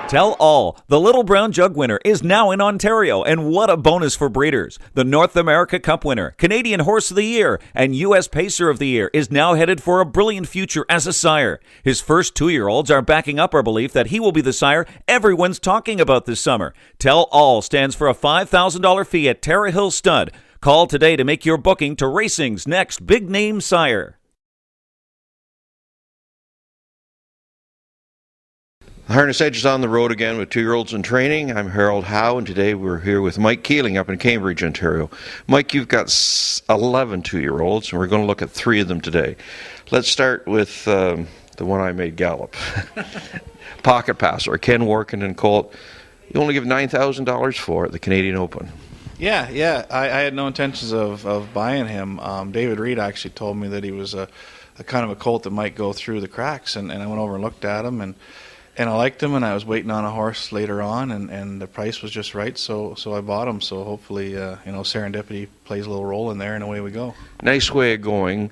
Tell all, the Little Brown Jug winner is now in Ontario, and what a bonus for breeders. The North America Cup winner, Canadian Horse of the Year, and U.S. Pacer of the Year is now headed for a brilliant future as a sire. His first 2-year-olds are backing up our belief that he will be the sire everyone's talking about this summer. Tell all stands for a $5,000 fee at Terra Hill Stud. Call today to make your booking to racing's next big-name sire. The Harness Edge is on the road again with 2-year-olds in training. I'm Harold Howe, and today we're here with Mike Keeling up in Cambridge, Ontario. Mike, you've got 11 2-year-olds, and we're going to look at 3 of them today. Let's start with the one I made gallop. Pocket Passer, Ken Workington colt. You only give $9,000 for it, the Canadian Open. Yeah. I had no intentions of buying him. David Reed actually told me that he was a kind of a colt that might go through the cracks, and I went over and looked at him, and I liked him, and I was waiting on a horse later on, and the price was just right, so I bought him. So hopefully, serendipity plays a little role in there, and away we go. Nice way of going,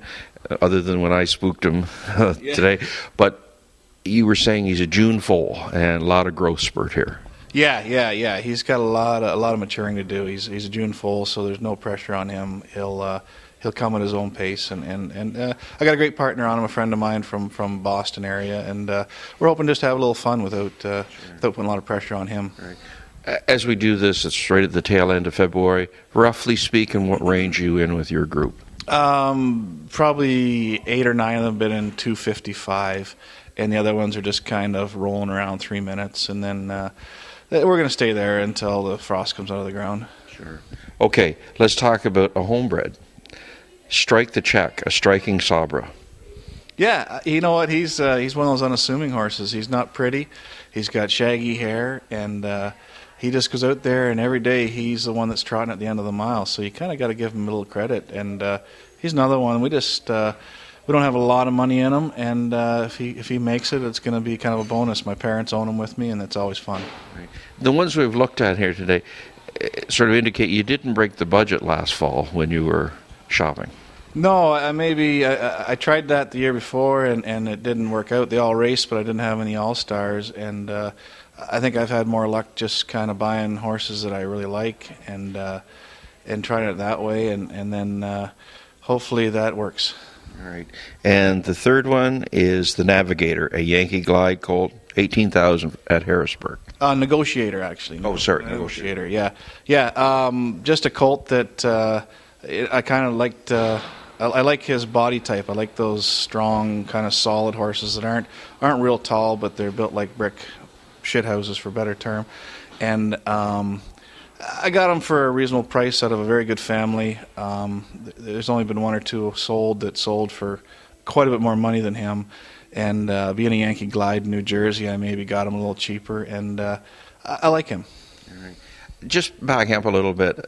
other than when I spooked him today. But you were saying he's a June foal and a lot of growth spurt here. Yeah. He's got a lot of maturing to do. He's a June foal, so there's no pressure on him. He'll come at his own pace, and I got a great partner on him, a friend of mine from Boston area, and we're hoping just to have a little fun without putting a lot of pressure on him. Right. As we do this, it's right at the tail end of February. Roughly speaking, what range are you in with your group? Probably 8 or 9 of them have been in 255, and the other ones are just kind of rolling around 3 minutes, and then we're going to stay there until the frost comes out of the ground. Sure. Okay, let's talk about a homebred. Strike the Check, a striking Sabra. Yeah, you know what? He's one of those unassuming horses. He's not pretty. He's got shaggy hair, and he just goes out there, and every day he's the one that's trotting at the end of the mile. So you kind of got to give him a little credit. And he's another one. We just we don't have a lot of money in him, and if he makes it, it's going to be kind of a bonus. My parents own him with me, and it's always fun. Right. The ones we've looked at here today sort of indicate you didn't break the budget last fall when you were shopping. No, I tried that the year before, and it didn't work out. They all raced, but I didn't have any all-stars, and I think I've had more luck just kind of buying horses that I really like and trying it that way, and then hopefully that works. All right. And the third one is the Navigator, a Yankee Glide colt, $18,000 at Harrisburg. Negotiator, actually. Oh, sorry, Negotiator. Yeah. Just a colt that I kind of liked. I like his body type. I like those strong, kind of solid horses that aren't real tall, but they're built like brick shithouses, for a better term. And I got him for a reasonable price out of a very good family. There's only been 1 or 2 sold for quite a bit more money than him. And being a Yankee Glide in New Jersey, I maybe got him a little cheaper, and I like him. All right. Just backing up a little bit,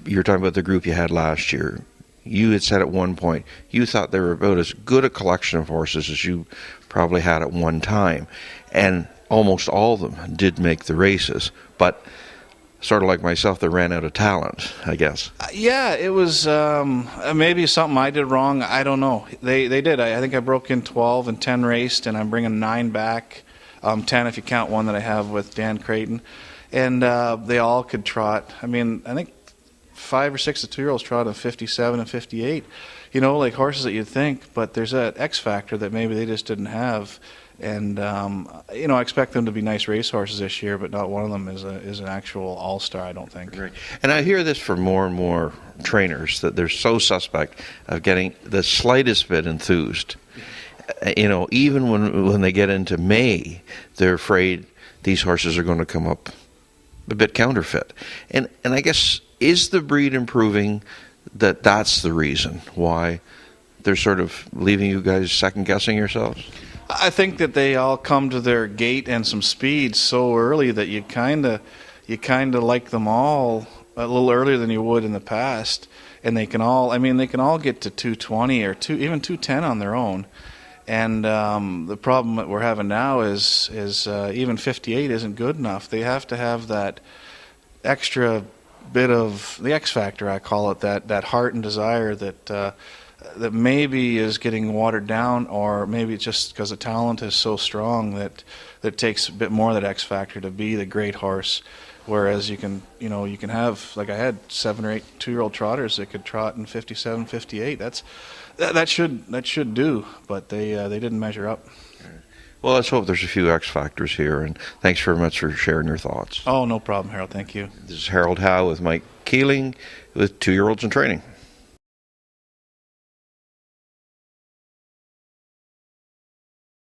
you're talking about the group you had last year. You had said at one point you thought they were about as good a collection of horses as you probably had at one time. And almost all of them did make the races. But sort of like myself, they ran out of talent, I guess. Yeah, it was maybe something I did wrong. I don't know. They did. I think I broke in 12 and 10 raced, and I'm bringing 9 back. 10 if you count one that I have with Dan Creighton. And they all could trot. I mean, I think 5 or 6 of 2-year-olds trot in 57 and 58. Like horses that you'd think, but there's that X factor that maybe they just didn't have. And I expect them to be nice race horses this year, but not one of them is an actual all-star, I don't think. Right. And I hear this from more and more trainers, that they're so suspect of getting the slightest bit enthused. Even when they get into May, they're afraid these horses are going to come up a bit counterfeit. And I guess, is the breed improving that's the reason why they're sort of leaving you guys second-guessing yourselves? I think that they all come to their gait and some speed so early that you kind of like them all a little earlier than you would in the past, and they can all get to 220 or even 210 on their own. And the problem that we're having now is even 58 isn't good enough. They have to have that extra bit of the X factor, I call it, that heart and desire that that maybe is getting watered down, or maybe it's just because the talent is so strong that it takes a bit more of that X factor to be the great horse. Whereas you can have, like I had 7 or 8 2-year-old trotters that could trot in 57, 58. That should do, but they didn't measure up. Well, let's hope there's a few X factors here, and thanks very much for sharing your thoughts. Oh, no problem, Harold. Thank you. This is Harold Howe with Mike Keeling with 2-Year-Olds in Training.